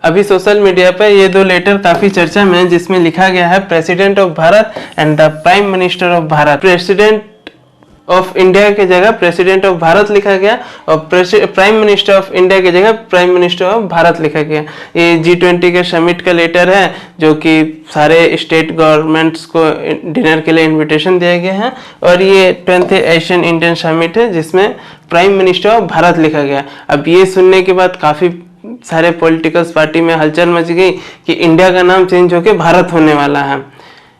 अभी social media पर ये दो लेटर काफी चर्चा में है, जिसमें लिखा गया है president of Bharat and the prime minister of Bharat. President of India की जगह प्रेसिडेंट ऑफ भारत लिखा गया और प्राइम मिनिस्टर ऑफ इंडिया की जगह प्राइम मिनिस्टर ऑफ भारत लिखा गया। ये G20 के समिट का लेटर है, जो कि सारे स्टेट गवर्नमेंट्स को डिनर के लिए इनविटेशन दिया गया है, और ये 20th एशियन इंडियन समिट है जिसमें प्राइम मिनिस्टर ऑफ भारत लिखा गया। अब ये सुनने के बाद काफी सारे पॉलिटिकल्स पार्टी में हलचल मच गई कि इंडिया का नाम चेंज होकर भारत होने वाला है।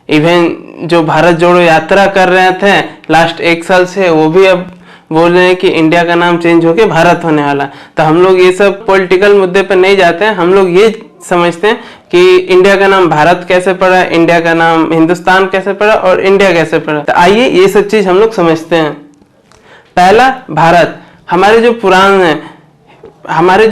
इवन जो भारत जोड़ो यात्रा कर रहे थे लास्ट 1 साल से, वो भी अब बोल रहे हैं कि इंडिया का नाम चेंज होके भारत होने वाला। तो हम लोग ये सब पॉलिटिकल मुद्दे पर नहीं जाते हैं, हम लोग ये समझते हैं कि इंडिया का नाम भारत कैसे पड़ा, इंडिया का नाम हिंदुस्तान कैसे पड़ा और इंडिया कैसे पड़ा। तो आइए ये सब चीज हम लोग समझते हैं। पहला, भारत। हमारे जो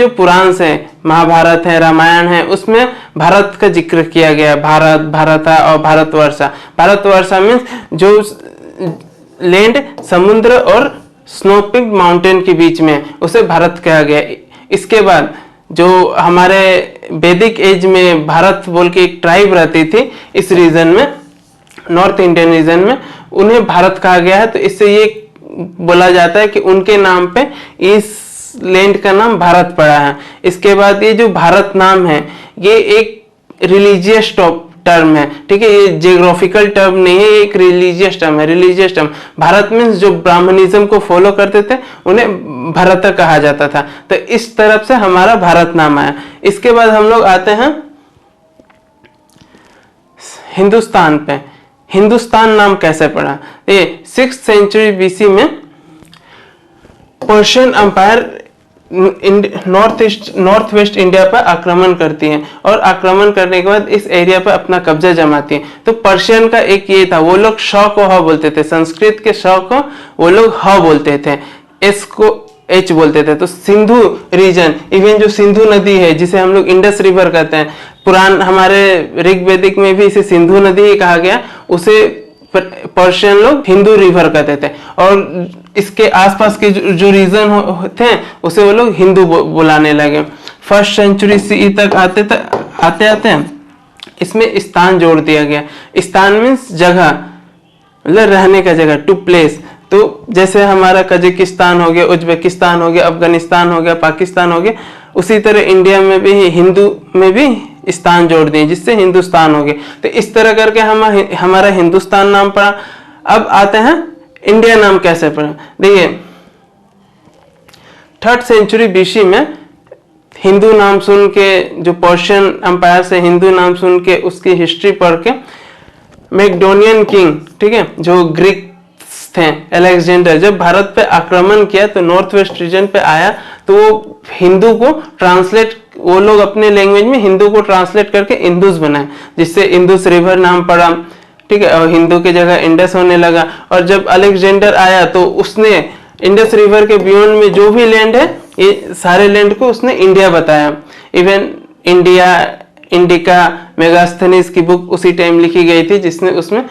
पुराण से महाभारत है, रामायण है, उसमें भारत का जिक्र किया गया। भारत, भारता और भारतवर्षा। भारतवर्षा मीन्स जो लैंड समुद्र और स्नोपिंग माउंटेन के बीच में, उसे भारत कहा गया। इसके बाद जो हमारे वैदिक एज में भारत बोल के एक ट्राइब रहती थी इस रीजन में, नॉर्थ इंडियन रीजन में, उन्हें भारत कहा गया है। तो इससे ये बोला जाता है कि उनके नाम पे इस लैंड का नाम भारत पड़ा है। इसके बाद ये जो भारत नाम है, ये एक रिलीजियस टर्म है, ठीक है। ये जियोग्राफिकल टर्म नहीं है, ये एक रिलीजियस टर्म है। रिलीजियस टर्म, भारत मीन्स जो ब्राह्मणिज्म को फॉलो करते थे उन्हें भरत कहा जाता था। तो इस तरफ से हमारा भारत नाम आया। इसके बाद हम लोग आते हैं हिंदुस्तान पे। हिंदुस्तान नाम कैसे पड़ा? ये 6th सेंचुरी BC में Persian umpire north west India पर आक्रमण करती हैं, और आक्रमण करने के बाद इस एरिया पर अपना कब्जा जमाती हैं। तो पर्शियन का एक ये था, वो लोग श को ह बोलते थे, संस्कृत के श को वो लोग ह बोलते थे, एस को एच बोलते थे। तो सिंधु रीजन, इवन जो सिंधु नदी है जिसे हम लोग इंडस रिवर कहते हैं, पुरान हमारे ऋग्वेदिक में भी इसे सिंधु नदी ही कहा गया, उसे पर्शियन लोग हिंदू रिवर कहते थे। और इसके आसपास के जो रीजन थे उसे वो लोग हिंदू बुलाने लगे। 1st सेंचुरी CE तक आते इसमें स्थान जोड़ दिया गया। स्थान मीन्स जगह, मतलब रहने का जगह, टू प्लेस। तो जैसे हमारा कजाकिस्तान हो गया, उज्बेकिस्तान हो गया, अफगानिस्तान हो गया, पाकिस्तान हो गया, उसी तरह इंडिया में भी हिंदू में भी स्थान जोड़ दिए जिससे हिंदुस्तान हो गया। तो इस तरह करके हमारा हिंदुस्तान नाम पड़ा। अब आते हैं इंडिया नाम कैसे पड़ा। देखिए 3rd सेंचुरी BC में हिंदू नाम सुन के, जो पर्शियन अंपायर से हिंदू नाम सुन के उसकी हिस्ट्री पढ़ के, मैकडोनियन किंग, ठीक है, जो ग्रीक थे, अलेक्जेंडर, जब भारत पे आक्रमण किया तो नॉर्थ वेस्ट रीजन पे आया, तो वो हिंदू को ट्रांसलेट, वो लोग अपने लैंग्वेज में हिंदू को ट्रांसलेट करके इंदुस बनाए, जिससे इंदुस रिवर नाम पड़ा, ठीक है, और हिंदू की जगह इंडस होने लगा। और जब अलेक्जेंडर आया तो उसने इंडस रिवर के बियॉन्ड में जो भी लैंड है, ये सारे लैंड को उसने इंडिया बताया। इवन इंडिया, इंडिका, मेगास्थनीज की बुक उसी टाइम लिखी गई थी, जिसने उसमें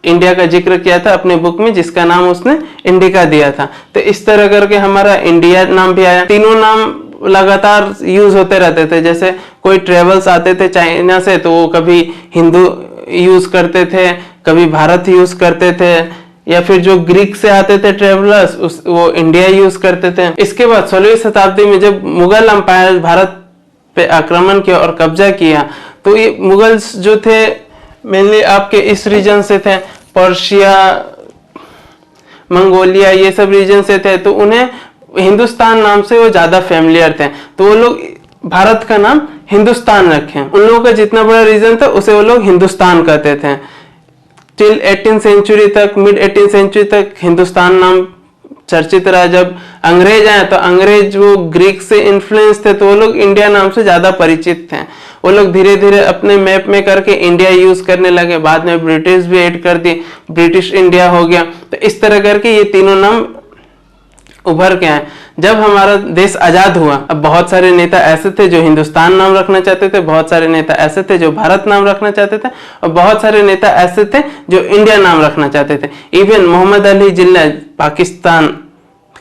इंडिया का जिक्र किया था अपने बुक में, जिसका नाम उसने इंडिका दिया था। तो इस तरह करके हमारा इंडिया नाम भी आया। तीनों नाम लगातार यूज होते रहते थे। जैसे कोई ट्रेवल्स आते थे चाइना से, तो वो कभी हिंदू यूज करते थे, कभी भारत यूज करते थे, या फिर जो ग्रीक से आते थे ट्रेवलर्स वो इंडिया यूज करते थे। इसके बाद 16वीं शताब्दी में जब मुगल अंपायर भारत पे आक्रमण किया और कब्जा किया, तो ये मुगल्स जो थे मेनली आपके इस रीजन से थे, पर्शिया, मंगोलिया, ये सब रीजन से थे। तो उन्हें हिंदुस्तान नाम से वो ज्यादा फेमिलियर थे, तो वो लोग भारत का नाम हिंदुस्तान रखे। उन लोगों का जितना बड़ा रीजन था उसे वो लोग हिंदुस्तान कहते थे। टिल 18th सेंचुरी तक, मिड 18th सेंचुरी तक हिंदुस्तान नाम चर्चित रहा। जब अंग्रेज आए तो अंग्रेज वो ग्रीक से इन्फ्लुएंस थे, तो वो लोग इंडिया नाम से ज्यादा परिचित थे। वो लोग धीरे धीरे अपने मैप में करके इंडिया यूज करने लगे। बाद में ब्रिटिश भी ऐड कर दी, ब्रिटिश इंडिया हो गया। तो इस तरह करके ये तीनों नाम उभर के आए। जब हमारा देश आजाद हुआ, अब बहुत सारे नेता ऐसे थे जो हिंदुस्तान नाम रखना चाहते थे, बहुत सारे नेता ऐसे थे जो भारत नाम रखना चाहते थे, और बहुत सारे नेता ऐसे थे जो इंडिया नाम रखना चाहते थे। इवन मोहम्मद अली जिन्ना, पाकिस्तान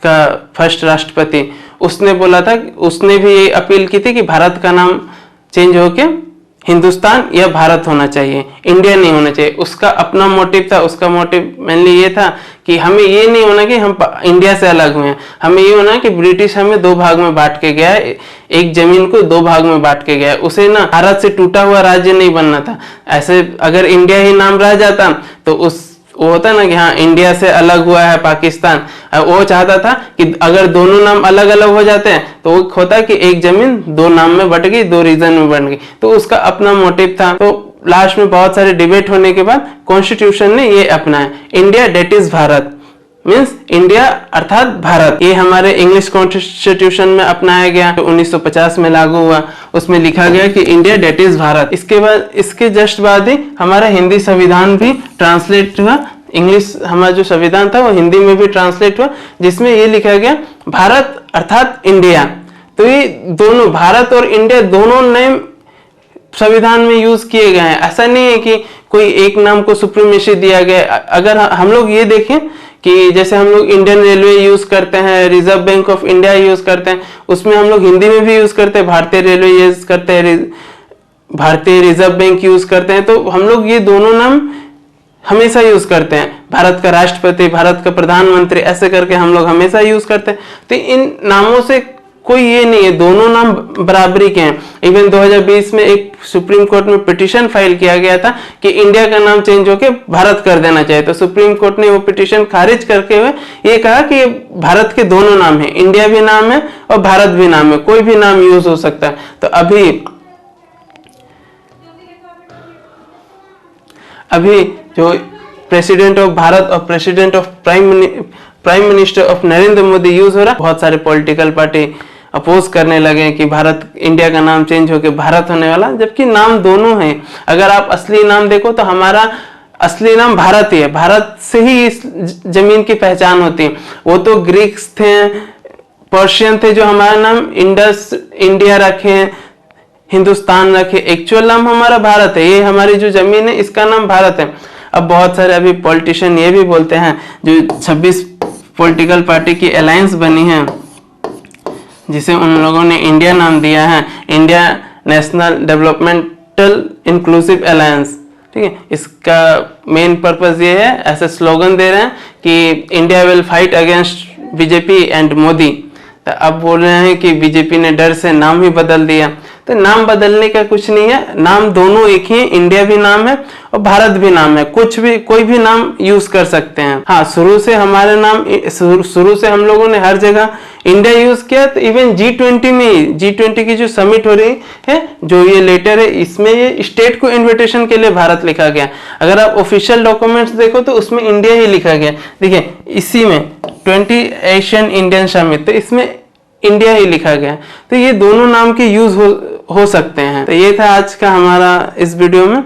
का फर्स्ट राष्ट्रपति, उसने बोला था, उसने भी ये अपील की थी कि भारत का नाम चेंज होके हिंदुस्तान या भारत होना चाहिए, इंडिया नहीं होना चाहिए। उसका अपना मोटिव था, उसका मोटिव मेनली ये था कि हमें ये नहीं होना कि हम इंडिया से अलग हुए हैं, हमें ये होना कि ब्रिटिश हमें दो भाग में बांट के गया है, एक जमीन को दो भाग में बांट के गया है। उसे ना भारत से टूटा हुआ राज्य नहीं बनना था। ऐसे अगर इंडिया ही नाम रह जाता तो वो होता ना कि हाँ इंडिया से अलग हुआ है पाकिस्तान, वो चाहता था कि अगर दोनों नाम अलग अलग हो जाते हैं तो वो होता कि एक जमीन दो नाम में बट गई, दो रीजन में बन गई। तो उसका अपना मोटिव था। तो लास्ट में बहुत सारे डिबेट होने के बाद कॉन्स्टिट्यूशन ने ये अपनाया, India that is Bharat, means India अर्थात भारत। ये हमारे इंग्लिश कॉन्स्टिट्यूशन में अपनाया गया, तो 1950 में लागू हुआ। उसमें लिखा गया कि इंडिया डेट इज भारत। इसके बाद, इसके जस्ट बाद ही हमारा हिंदी संविधान भी ट्रांसलेट हुआ। इंग्लिश हमारा जो संविधान था वो हिंदी में भी ट्रांसलेट हुआ, जिसमें ये लिखा गया भारत अर्थात इंडिया। तो ये दोनों भारत और इंडिया दोनों नेम संविधान में यूज किए गए हैं। ऐसा नहीं है कि कोई एक नाम को सुप्रीमेसी दिया गया। अगर हम लोग ये देखें कि जैसे हम लोग इंडियन रेलवे यूज करते हैं, reserve bank of India use करते हैं, उसमें हम लोग हिंदी में भी यूज करते हैं, भारतीय रेलवे यूज करते हैं, भारतीय रिजर्व बैंक यूज करते हैं। तो हम लोग ये दोनों नाम हमेशा यूज करते हैं। भारत का राष्ट्रपति, भारत का प्रधानमंत्री, ऐसे करके हम लोग हमेशा यूज करते हैं। तो इन नामों से कोई ये नहीं है, दोनों नाम बराबरी के हैं। इवन 2020 में एक सुप्रीम कोर्ट में पिटीशन फाइल किया गया था कि इंडिया का नाम चेंज होके भारत कर देना चाहिए। तो सुप्रीम कोर्ट ने वो पिटीशन खारिज करके हुए ये कहा कि ये भारत के दोनों नाम है, इंडिया भी नाम है और भारत भी नाम है, कोई भी नाम यूज हो सकता है। तो अभी जो प्रेसिडेंट ऑफ भारत और president of prime minister of Narendra Modi use हो रहा है, बहुत सारे पॉलिटिकल पार्टी अपोज करने लगे कि भारत, इंडिया का नाम चेंज होकर भारत होने वाला, जबकि नाम दोनों है। अगर आप असली नाम देखो तो हमारा असली नाम भारत ही है, भारत से ही इस जमीन की पहचान होती है। वो तो ग्रीक्स थे, पर्शियन थे जो हमारा नाम इंडस, इंडिया रखे, हिंदुस्तान रखे, एक्चुअल नाम हमारा भारत है। ये हमारी जो जमीन है इसका नाम भारत है। अब बहुत सारे अभी पॉलिटिशियन ये भी बोलते हैं, जो 26 पॉलिटिकल पार्टी की अलायंस बनी है जिसे उन लोगों ने इंडिया नाम दिया है, India national developmental inclusive alliance, ठीक है। इसका मेन पर्पस ये है, ऐसे स्लोगन दे रहे हैं कि India will fight against BJP and Modi. तो अब बोल रहे हैं कि बीजेपी ने डर से नाम ही बदल दिया। तो नाम बदलने का कुछ नहीं है, नाम दोनों एक ही है, इंडिया भी नाम है और भारत भी नाम है, कुछ भी कोई भी नाम यूज कर सकते हैं। हाँ, शुरू से हमारे नाम, शुरू से हम लोगों ने हर जगह इंडिया यूज किया। तो इवन G20 में, G20 की जो समिट हो रही है, जो ये लेटर है, इसमें ये स्टेट को इन्विटेशन के लिए भारत लिखा गया। अगर आप ऑफिशियल डॉक्यूमेंट्स देखो तो उसमें इंडिया ही लिखा गया। देखिए इसी में 20 एशियन इंडियन समिट, तो इसमें इंडिया ही लिखा गया। तो ये दोनों नाम के यूज हो सकते हैं। तो ये था आज का हमारा इस वीडियो में।